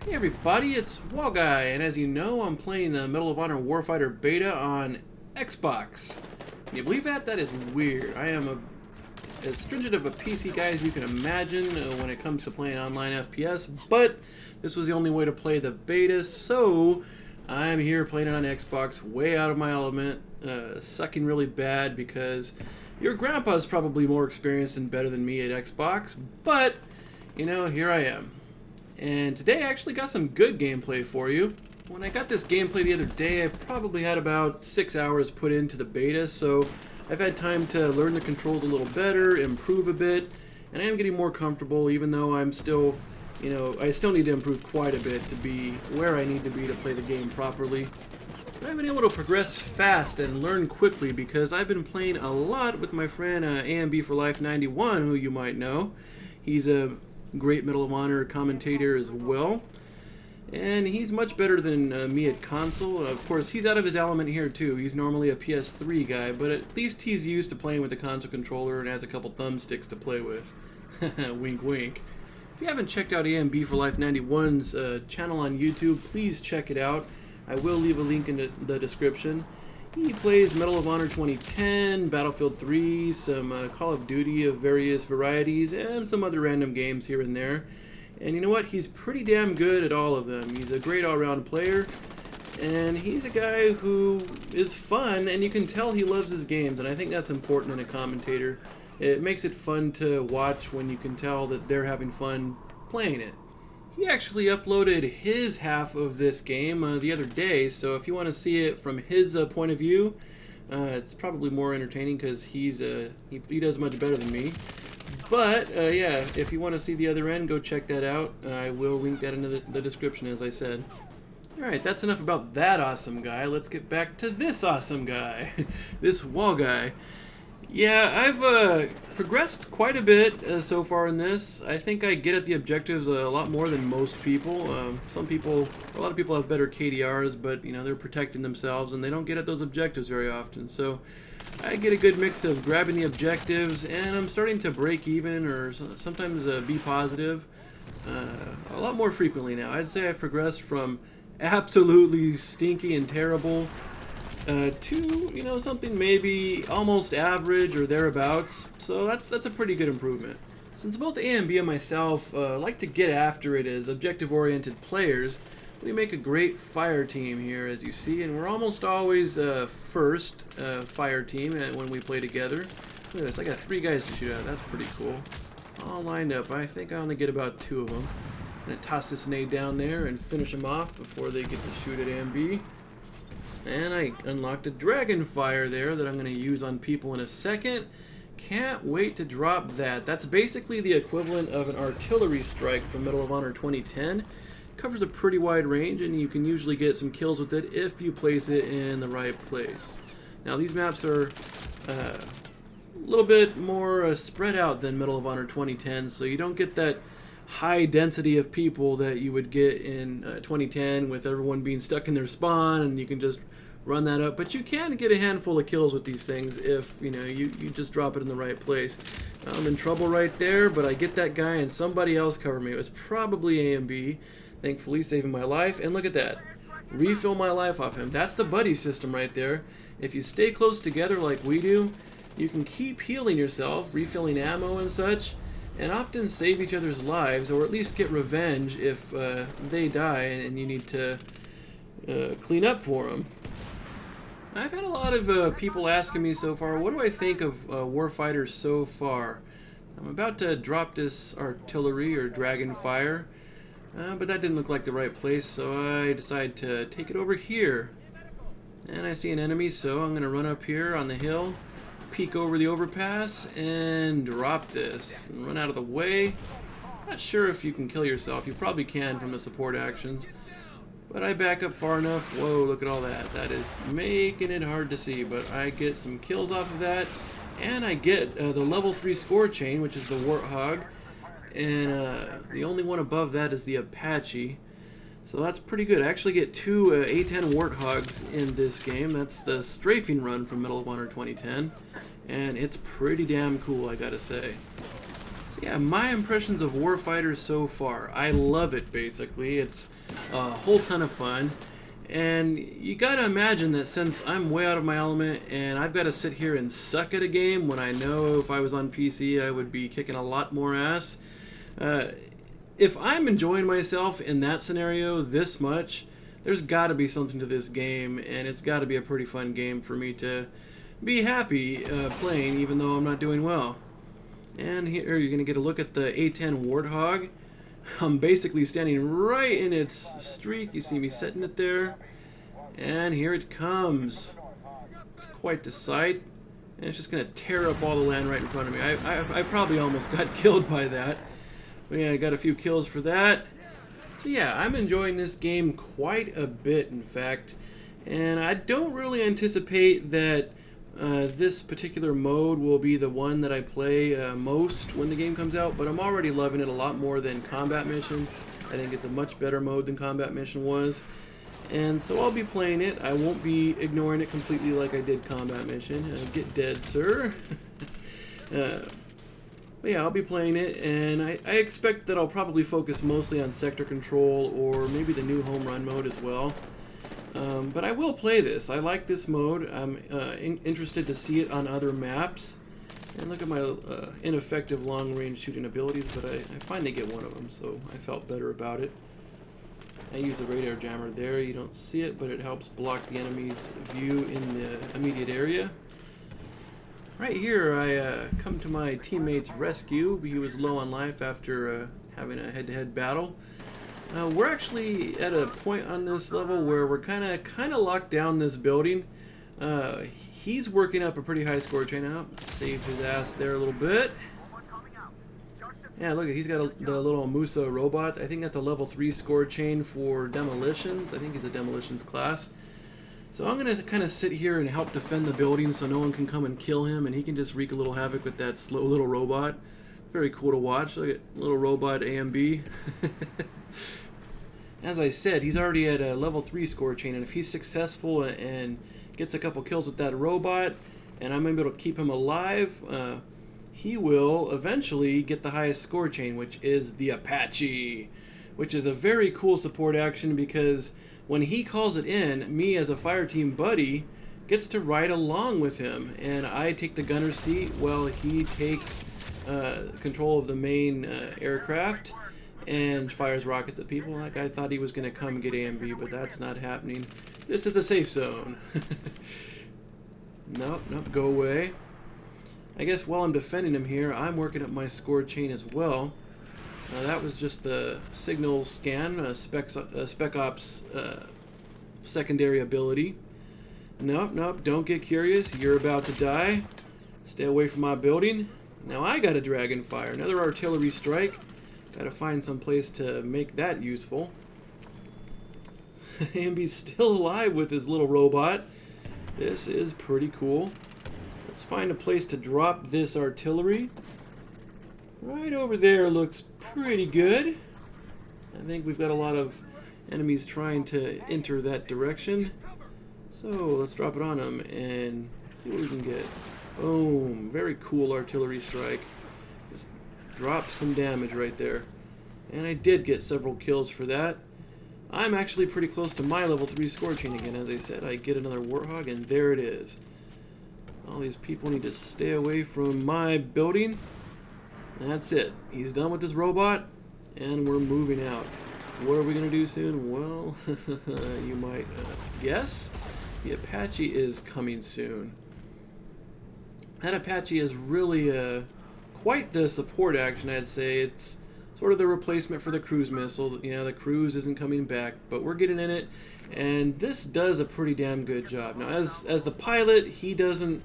Hey everybody, it's Wallguy, and as you know, I'm playing the Medal of Honor Warfighter Beta on Xbox. Can you believe that? That is weird. I am as stringent of a PC guy as you can imagine when it comes to playing online FPS, but this was the only way to play the beta, so I'm here playing it on Xbox, way out of my element, sucking really bad because your grandpa's probably more experienced and better than me at Xbox, but, you know, here I am. And today I actually got some good gameplay for you. When I got this gameplay the other day, I probably had about 6 hours put into the beta, so I've had time to learn the controls a little better, improve a bit, and I am getting more comfortable even though I'm still, you know, I still need to improve quite a bit to be where I need to be to play the game properly. But I've been able to progress fast and learn quickly because I've been playing a lot with my friend A&B for Life 91, who you might know. He's a great Medal of Honor commentator as well, and he's much better than me at console. Of course, he's out of his element here too. He's normally a PS3 guy, but at least he's used to playing with the console controller and has a couple thumbsticks to play with. Wink wink. If you haven't checked out A&B for Life 91's channel on YouTube, please check it out. I will leave a link in the description. He plays Medal of Honor 2010, Battlefield 3, some Call of Duty of various varieties, and some other random games here and there. And you know what? He's pretty damn good at all of them. He's a great all-around player, and he's a guy who is fun, and you can tell he loves his games, and I think that's important in a commentator. It makes it fun to watch when you can tell that they're having fun playing it. He actually uploaded his half of this game the other day, so if you want to see it from his point of view, it's probably more entertaining because he does much better than me. But yeah, if you want to see the other end, go check that out. I will link that into the description, as I said. Alright, that's enough about that awesome guy. Let's get back to this awesome guy, this Wallguy. Yeah, I've progressed quite a bit so far in this. I think I get at the objectives a lot more than most people. A lot of people have better KDRs, but you know, they're protecting themselves and they don't get at those objectives very often. So I get a good mix of grabbing the objectives, and I'm starting to break even or sometimes be positive a lot more frequently now. I'd say I've progressed from absolutely stinky and terrible to, you know, something maybe almost average or thereabouts. So that's a pretty good improvement. Since both A&B and myself like to get after it as objective-oriented players, we make a great fire team here, as you see, and we're almost always first fire team when we play together. Look at this, I got 3 guys to shoot at. That's pretty cool. All lined up. I think I only get about 2 of them. I'm going to toss this nade down there and finish them off before they get to shoot at A&B. And I unlocked a dragon fire there that I'm going to use on people in a second. Can't wait to drop that. That's basically the equivalent of an artillery strike from Medal of Honor 2010. Covers a pretty wide range, and you can usually get some kills with it if you place it in the right place. Now these maps are a little bit more spread out than Medal of Honor 2010, so you don't get that high density of people that you would get in 2010 with everyone being stuck in their spawn, and you can just run that up. But you can get a handful of kills with these things if you know you just drop it in the right place. I'm in trouble right there, but I get that guy and somebody else cover me. It was probably A&B, thankfully saving my life. And look at that, refill my life off him. That's the buddy system right there. If you stay close together like we do, you can keep healing yourself, refilling ammo and such, and often save each other's lives, or at least get revenge if they die and you need to clean up for them. I've had a lot of people asking me so far, what do I think of Warfighter so far? I'm about to drop this artillery or dragon fire, but that didn't look like the right place, so I decided to take it over here. And I see an enemy, so I'm going to run up here on the hill, peek over the overpass, and drop this. And run out of the way. Not sure if you can kill yourself. You probably can from the support actions. But I back up far enough. Whoa, look at all that. That is making it hard to see. But I get some kills off of that. And I get the level 3 score chain, which is the Warthog. And the only one above that is the Apache. So that's pretty good. I actually get 2 A-10 Warthogs in this game. That's the strafing run from Medal of Honor 2010. And it's pretty damn cool, I gotta say. Yeah, my impressions of Warfighter so far. I love it, basically. It's a whole ton of fun. And you gotta imagine that since I'm way out of my element and I've got to sit here and suck at a game when I know if I was on PC I would be kicking a lot more ass. If I'm enjoying myself in that scenario this much, there's gotta be something to this game, and it's gotta be a pretty fun game for me to be happy playing even though I'm not doing well. And here you're gonna get a look at the A-10 Warthog. I'm basically standing right in its streak. You see me setting it there. And here it comes. It's quite the sight. And it's just going to tear up all the land right in front of me. I probably almost got killed by that. But yeah, I got a few kills for that. So yeah, I'm enjoying this game quite a bit, in fact. And I don't really anticipate that this particular mode will be the one that I play most when the game comes out, but I'm already loving it a lot more than Combat Mission. I think it's a much better mode than Combat Mission was. And so I'll be playing it. I won't be ignoring it completely like I did Combat Mission. Get dead, sir. But yeah, I'll be playing it, and I expect that I'll probably focus mostly on sector control or maybe the new home run mode as well. But I will play this. I like this mode. I'm interested to see it on other maps. And look at my ineffective long-range shooting abilities, but I finally get one of them, so I felt better about it. I use the radar jammer there. You don't see it, but it helps block the enemy's view in the immediate area. Right here, I come to my teammate's rescue. He was low on life after having a head-to-head battle. We're actually at a point on this level where we're kind of locked down this building. He's working up a pretty high score chain out. Saved his ass there a little bit. Yeah, look, he's got the little Musa robot. I think that's a level 3 score chain for demolitions. I think he's a demolitions class. So I'm going to kind of sit here and help defend the building so no one can come and kill him, and he can just wreak a little havoc with that slow little robot. Very cool to watch. Look at little robot A and B. As I said, he's already at a level 3 score chain, and if he's successful and gets a couple kills with that robot, and I'm able to keep him alive, he will eventually get the highest score chain, which is the Apache, which is a very cool support action because when he calls it in, me as a fireteam buddy gets to ride along with him, and I take the gunner seat while he takes control of the main aircraft and fires rockets at people. Like, I thought he was going to come and get A and B, but that's not happening. This is a safe zone. Nope, go away. I guess while I'm defending him here, I'm working up my score chain as well. That was just the signal scan, Spec Ops secondary ability. Nope, don't get curious. You're about to die. Stay away from my building. Now I got a dragon fire, another artillery strike. Gotta find some place to make that useful. Amby's still alive with his little robot. This is pretty cool. Let's find a place to drop this artillery. Right over there looks pretty good. I think we've got a lot of enemies trying to enter that direction. So let's drop it on them and see what we can get. Boom. Very cool artillery strike. Just drop some damage right there. And I did get several kills for that. I'm actually pretty close to my level 3 score chain again. As I said, I get another Warthog, and there it is. All these people need to stay away from my building. That's it. He's done with this robot, and we're moving out. What are we going to do soon? Well, you might guess. The Apache is coming soon. That Apache is really quite the support action, I'd say. It's sort of the replacement for the cruise missile. You know, the cruise isn't coming back, but we're getting in it, and this does a pretty damn good job. Now, as the pilot, he doesn't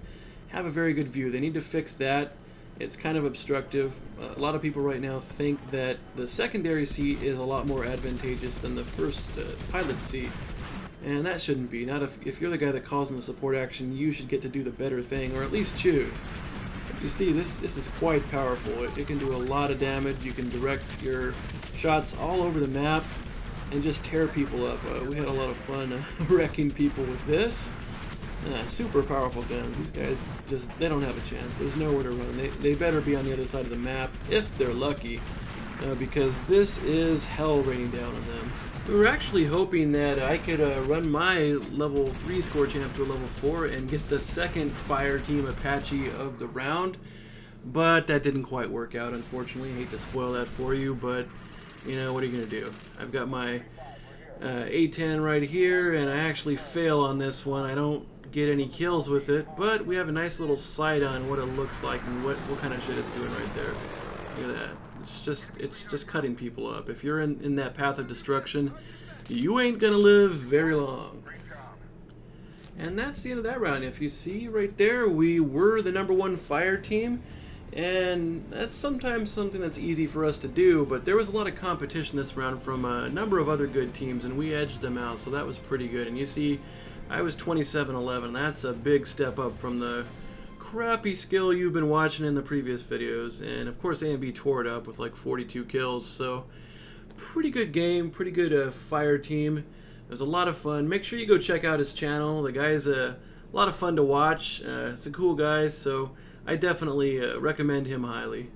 have a very good view. They need to fix that. It's kind of obstructive. A lot of people right now think that the secondary seat is a lot more advantageous than the first pilot seat, and that shouldn't be. Not if you're the guy that calls in the support action, you should get to do the better thing, or at least choose. But you see, this is quite powerful. It can do a lot of damage. You can direct your shots all over the map and just tear people up. We had a lot of fun wrecking people with this. Super powerful guns. These guys just, they don't have a chance. There's nowhere to run. They better be on the other side of the map, if they're lucky, because this is hell raining down on them. We were actually hoping that I could run my level 3 score champ to a level 4 and get the second fire team Apache of the round, but that didn't quite work out, unfortunately. I hate to spoil that for you, but you know, what are you going to do? I've got my A-10 right here, and I actually fail on this one. I don't get any kills with it, but we have a nice little sight on what it looks like and what kind of shit it's doing right there. Look at that. It's just cutting people up. If you're in that path of destruction, you ain't gonna live very long. And that's the end of that round. If you see right there, we were the #1 fire team, and that's sometimes something that's easy for us to do, but there was a lot of competition this round from a number of other good teams, and we edged them out, so that was pretty good. And you see, I was 27-11. That's a big step up from the crappy skill you've been watching in the previous videos. And of course A&B tore it up with like 42 kills, so pretty good game, pretty good fire team. It was a lot of fun. Make sure you go check out his channel. The guy's a lot of fun to watch. It's a cool guy, so I definitely recommend him highly.